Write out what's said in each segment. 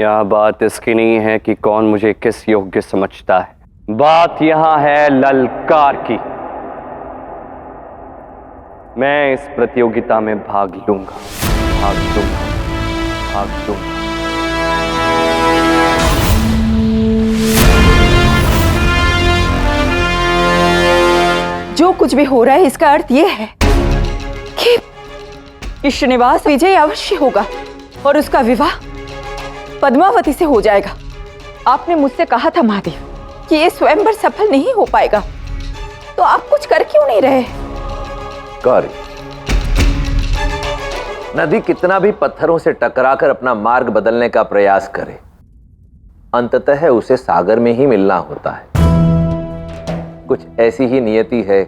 यह बात इसकी नहीं है कि कौन मुझे किस योग्य समझता है, बात यहां है ललकार की। मैं इस प्रतियोगिता में भाग लूंगा, भाग लूंगा, भाग लूंगा। जो कुछ भी हो रहा है इसका अर्थ यह है कि श्रीनिवास विजय अवश्य होगा और उसका विवाह पद्मावती से हो जाएगा। आपने मुझसे कहा था महादेव कि ये स्वयंवर सफल नहीं हो पाएगा, तो आप कुछ कर क्यों नहीं रहे? कर नदी कितना भी पत्थरों से टकराकर अपना मार्ग बदलने का प्रयास करे, अंततः उसे सागर में ही मिलना होता है। कुछ ऐसी ही नियति है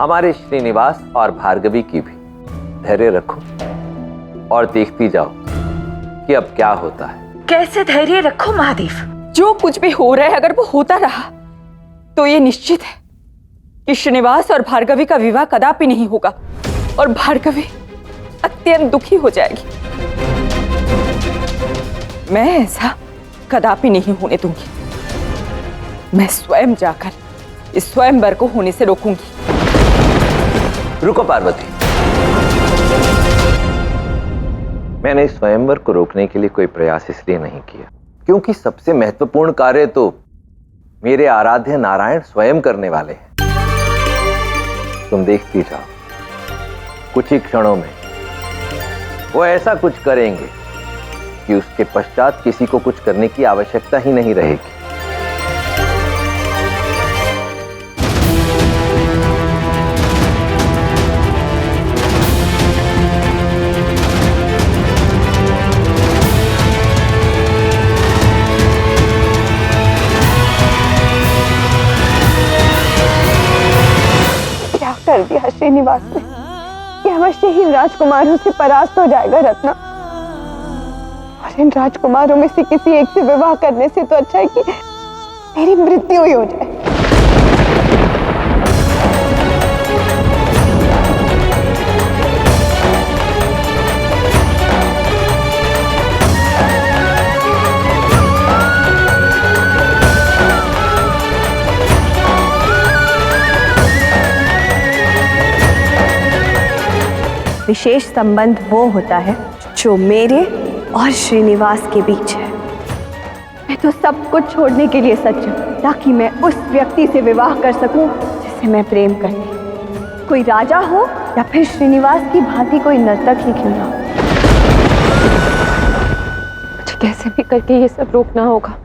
हमारे श्रीनिवास और भार्गवी की भी। धैर्य रखो और देखती जाओ कि अब क्या होता है। कैसे धैर्य रखो महादेव? जो कुछ भी हो रहा है अगर वो होता रहा तो ये निश्चित है कि श्रीनिवास और भार्गवी का विवाह कदापि नहीं होगा और भार्गवी अत्यंत दुखी हो जाएगी। मैं ऐसा कदापि नहीं होने दूंगी। मैं स्वयं जाकर इस स्वयंवर को होने से रोकूंगी। रुको पार्वती, मैंने इस स्वयंवर को रोकने के लिए कोई प्रयास इसलिए नहीं किया क्योंकि सबसे महत्वपूर्ण कार्य तो मेरे आराध्य नारायण स्वयं करने वाले हैं। तुम देखती जाओ, कुछ ही क्षणों में वो ऐसा कुछ करेंगे कि उसके पश्चात किसी को कुछ करने की आवश्यकता ही नहीं रहेगी। कर दिया श्रीनिवास ने कि अवश्य ही राजकुमारों से परास्त हो जाएगा रत्ना, और इन राजकुमारों में से किसी एक से विवाह करने से तो अच्छा है कि मेरी मृत्यु ही हो जाए। विशेष संबंध वो होता है जो मेरे और श्रीनिवास के बीच है। मैं तो सब कुछ छोड़ने के लिए सच हूं ताकि मैं उस व्यक्ति से विवाह कर सकूं जिसे मैं प्रेम करती, कोई राजा हो या फिर श्रीनिवास की भांति कोई नर्तक ही क्यों ना हो। मुझे कैसे भी करके ये सब रोकना होगा।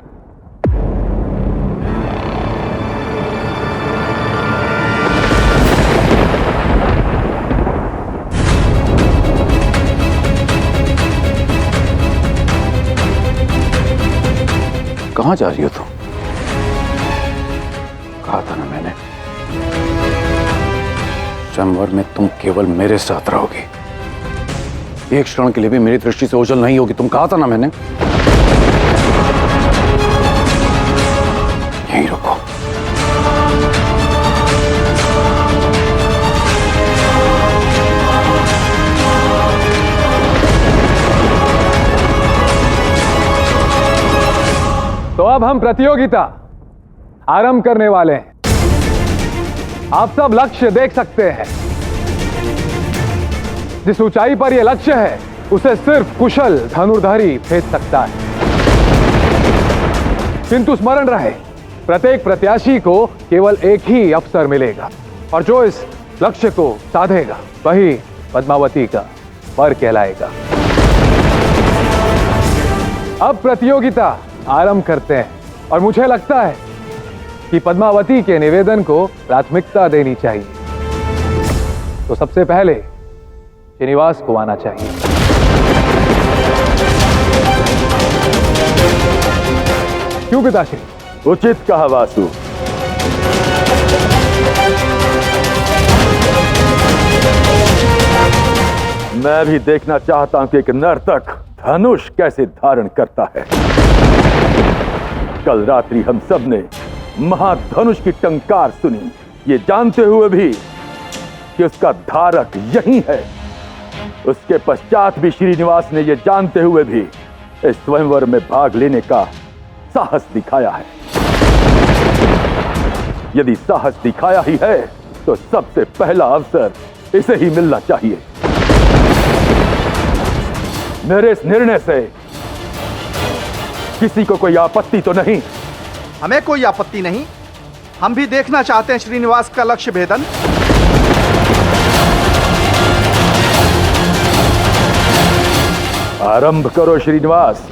कहां जा रही हो तुम? कहा था ना मैंने, स्वयंवर में तुम केवल मेरे साथ रहोगी, एक क्षण के लिए भी मेरी दृष्टि से ओझल नहीं होगी। तुम कहा था ना मैंने। यहीं रुको। तो अब हम प्रतियोगिता आरंभ करने वाले हैं। आप सब लक्ष्य देख सकते हैं। जिस ऊंचाई पर यह लक्ष्य है उसे सिर्फ कुशल धनुर्धारी भेद सकता है। किंतु स्मरण रहे, प्रत्येक प्रत्याशी को केवल एक ही अवसर मिलेगा और जो इस लक्ष्य को साधेगा वही पद्मावती का वर कहलाएगा। अब प्रतियोगिता आरंभ करते हैं और मुझे लगता है कि पद्मावती के निवेदन को प्राथमिकता देनी चाहिए। तो सबसे पहले श्रीनिवास को आना चाहिए। क्यों पिताश्री? उचित कहा वासु। मैं भी देखना चाहता हूं कि एक नर्तक धनुष कैसे धारण करता है। कल रात्रि हम सब ने महाधनुष की टंकार सुनी, ये जानते हुए भी कि उसका धारक यही है। उसके पश्चात भी श्रीनिवास ने ये जानते हुए भी इस स्वयंवर में भाग लेने का साहस दिखाया है। यदि साहस दिखाया ही है तो सबसे पहला अवसर इसे ही मिलना चाहिए। मेरे इस निर्णय से किसी को कोई आपत्ति तो नहीं? हमें कोई आपत्ति नहीं। हम भी देखना चाहते हैं श्रीनिवास का लक्ष्य भेदन। आरंभ करो श्रीनिवास।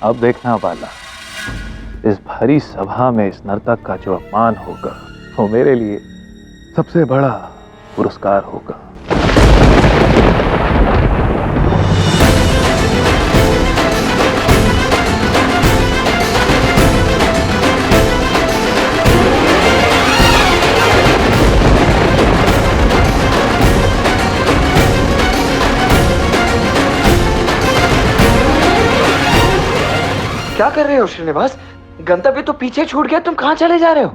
अब देखना वाला, इस भरी सभा में इस नर्तक का जो अपमान होगा वो मेरे लिए सबसे बड़ा पुरस्कार होगा। क्या कर रहे हो श्रीनिवास? गंतव्य तो पीछे छूट गया, तुम कहां चले जा रहे हो?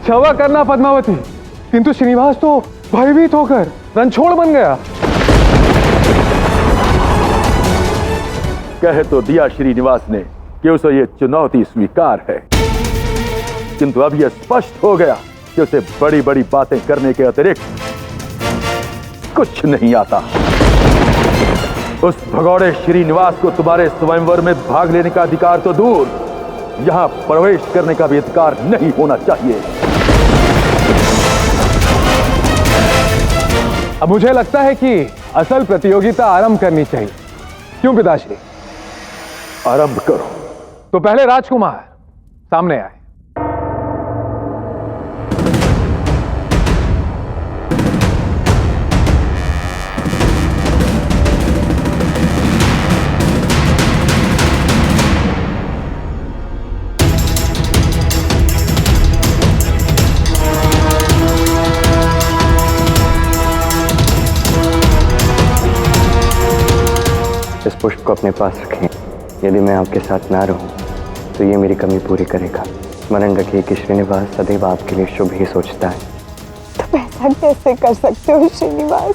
क्षमा करना पद्मावती, किंतु श्रीनिवास तो भयभीत होकर रणछोड़ बन गया। कह तो दिया श्रीनिवास ने कि उसे यह चुनौती स्वीकार है, किंतु अब यह स्पष्ट हो गया कि उसे बड़ी बड़ी बातें करने के अतिरिक्त कुछ नहीं आता। उस भगौड़े श्रीनिवास को तुम्हारे स्वयंवर में भाग लेने का अधिकार तो दूर, यहां प्रवेश करने का भी अधिकार नहीं होना चाहिए। अब मुझे लगता है कि असल प्रतियोगिता आरंभ करनी चाहिए। क्यों पिताश्री? आरंभ करो। तो पहले राजकुमार सामने आए। इस पुष्प को अपने पास रखें। यदि मैं आपके साथ ना रहूं तो ये मेरी कमी पूरी करेगा। स्मरण रखिए कि श्रीनिवास सदैव आपके लिए शुभ ही सोचता है। तुम ऐसा कैसे कर सकते हो श्रीनिवास?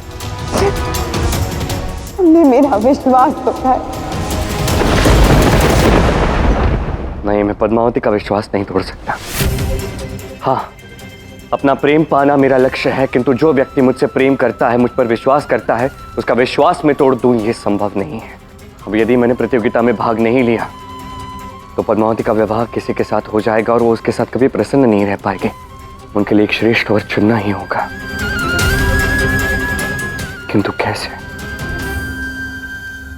तुमने मेरा विश्वास तोड़ा है। नहीं, मैं पद्मावती का विश्वास नहीं तोड़ सकता। हाँ, अपना प्रेम पाना मेरा लक्ष्य है, किंतु जो व्यक्ति मुझसे प्रेम करता है, मुझ पर विश्वास करता है, उसका विश्वास मैं तोड़ दूं ये संभव नहीं है। अब यदि मैंने प्रतियोगिता में भाग नहीं लिया तो पद्मावती का विवाह किसी के साथ हो जाएगा और वो उसके साथ कभी प्रसन्न नहीं रह पाएंगे। उनके लिए एक श्रेष्ठ वर चुनना ही होगा, किंतु कैसे?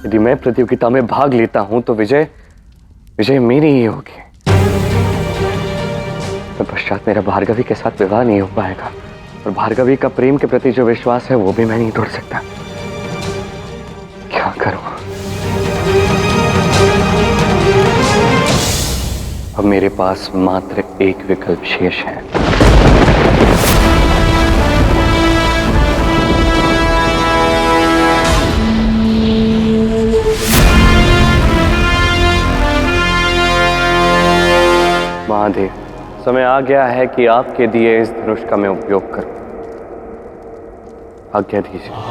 यदि मैं प्रतियोगिता में भाग लेता हूं तो विजय मेरी ही होगी। तत्पश्चात मेरा भार्गवी के साथ विवाह नहीं हो पाएगा और भार्गवी का प्रेम के प्रति जो विश्वास है वो भी मैं नहीं तोड़ सकता। क्या करूं? अब मेरे पास मात्र एक विकल्प शेष है। महादेव, समय आ गया है कि आपके दिए इस धनुष का मैं उपयोग करूं। आज्ञा दीजिए।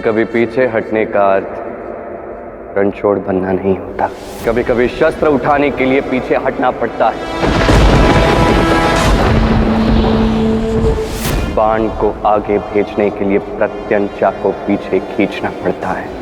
कभी पीछे हटने का अर्थ रणछोड़ बनना नहीं होता। कभी कभी शस्त्र उठाने के लिए पीछे हटना पड़ता है। बाण को आगे भेजने के लिए प्रत्यंचा को पीछे खींचना पड़ता है।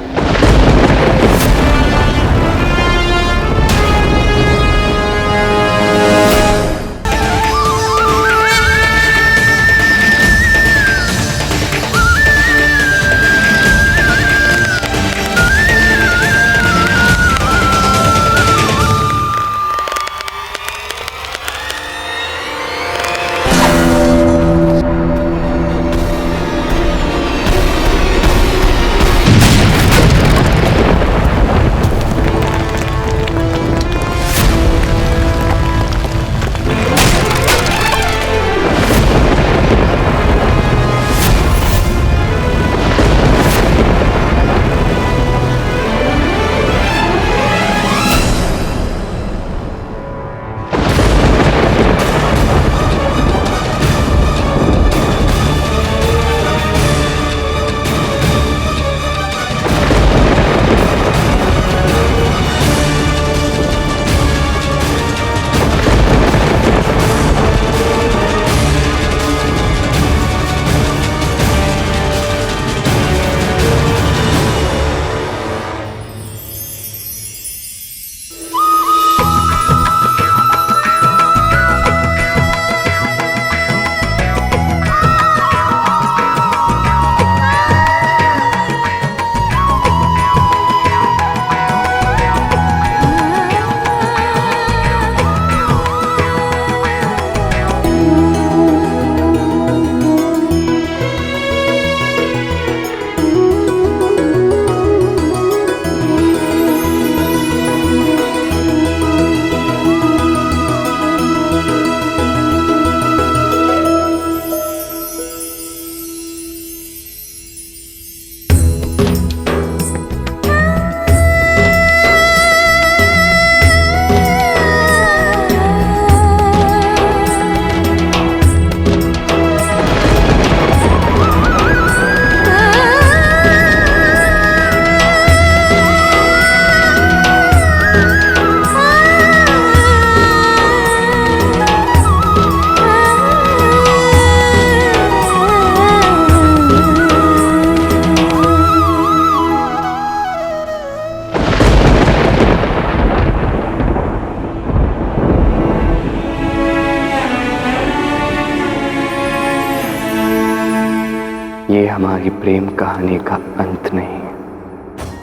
ये हमारी प्रेम कहानी का अंत नहीं,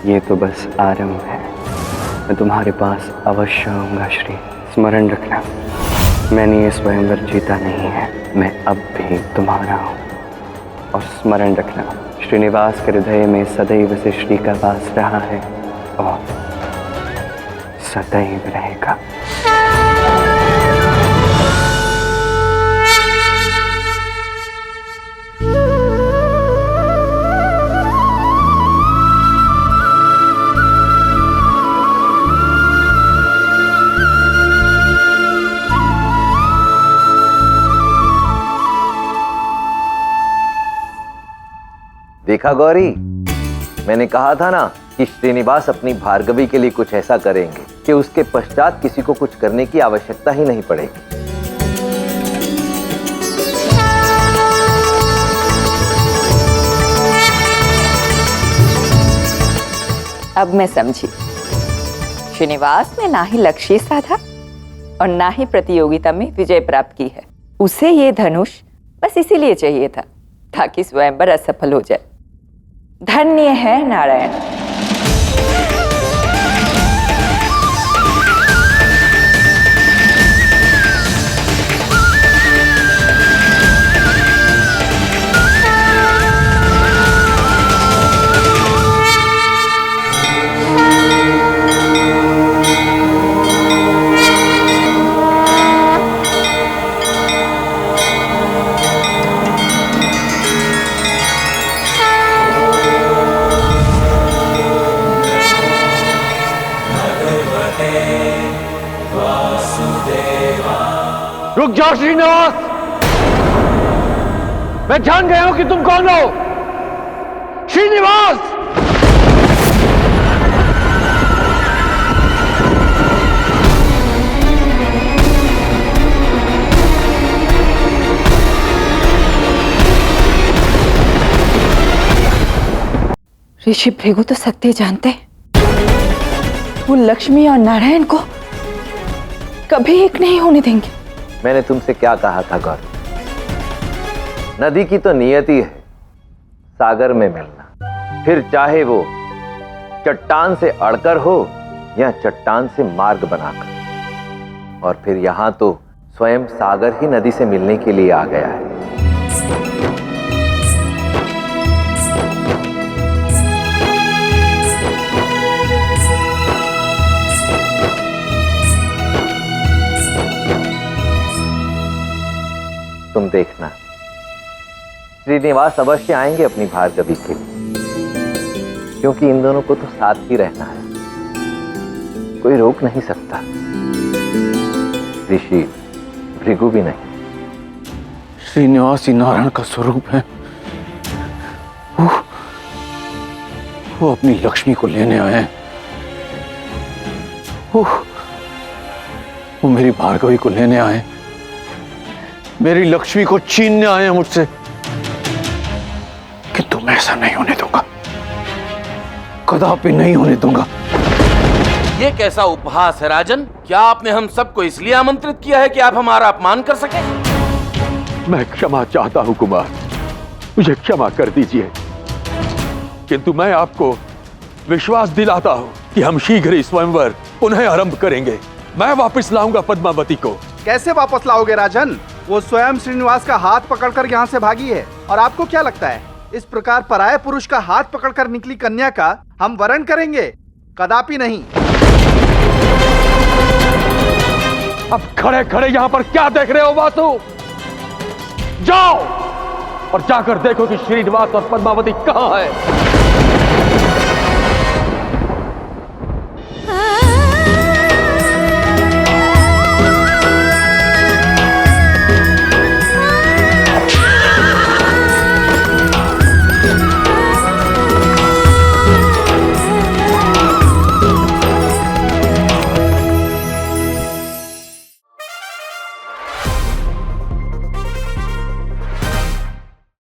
ये तो बस आरंभ है। मैं तुम्हारे पास अवश्य आऊंगा श्री। स्मरण रखना, मैंने ये स्वयंवर जीता नहीं है, मैं अब भी तुम्हारा हूँ। और स्मरण रखना, श्रीनिवास के हृदय में सदैव से श्री का वास रहा है और सदैव रहेगा। देखा गौरी, मैंने कहा था ना कि श्रीनिवास अपनी भार्गवी के लिए कुछ ऐसा करेंगे कि उसके पश्चात किसी को कुछ करने की आवश्यकता ही नहीं पड़ेगी। अब मैं समझी, श्रीनिवास ने ना ही लक्ष्य साधा और ना ही प्रतियोगिता में विजय प्राप्त की है। उसे ये धनुष बस इसीलिए चाहिए था ताकि स्वयंवर असफल हो जाए। धन्य है नारायण। रुक जाओ श्रीनिवास, मैं जान गया हूं कि तुम कौन हो। श्रीनिवास! ऋषि भृगु तो सत्य जानते हैं, वो लक्ष्मी और नारायण को कभी एक नहीं होने देंगे। मैंने तुमसे क्या कहा था गौर? नदी की तो नियति है सागर में मिलना, फिर चाहे वो चट्टान से अड़कर हो या चट्टान से मार्ग बनाकर। और फिर यहां तो स्वयं सागर ही नदी से मिलने के लिए आ गया है। तुम देखना, श्रीनिवास अवश्य आएंगे अपनी भार्गवी के लिए, क्योंकि इन दोनों को तो साथ ही रहना है, कोई रोक नहीं सकता, ऋषि भृगु भी नहीं। श्रीनिवास ही नारायण का स्वरूप है। वो अपनी लक्ष्मी को लेने आए हैं। वो मेरी भार्गवी को लेने आए हैं, मेरी लक्ष्मी को छीनने आए हैं मुझसे, किंतु मैं ऐसा नहीं होने दूंगा, कदापि नहीं होने दूंगा। ये कैसा उपहास है राजन? क्या आपने हम सबको इसलिए आमंत्रित किया है कि आप हमारा अपमान कर सकें? मैं क्षमा चाहता हूं कुमार, मुझे क्षमा कर दीजिए, किंतु मैं आपको विश्वास दिलाता हूं कि हम शीघ्र ही स्वयंवर पुनः आरंभ करेंगे। मैं वापस लाऊंगा पद्मावती को। कैसे वापस लाओगे राजन? वो स्वयं श्रीनिवास का हाथ पकड़कर यहाँ से भागी है, और आपको क्या लगता है इस प्रकार पराये पुरुष का हाथ पकड़कर निकली कन्या का हम वरण करेंगे? कदापि नहीं। अब खड़े खड़े यहां पर क्या देख रहे हो वासु? जाओ और जाकर देखो कि श्रीनिवास और पद्मावती कहां है।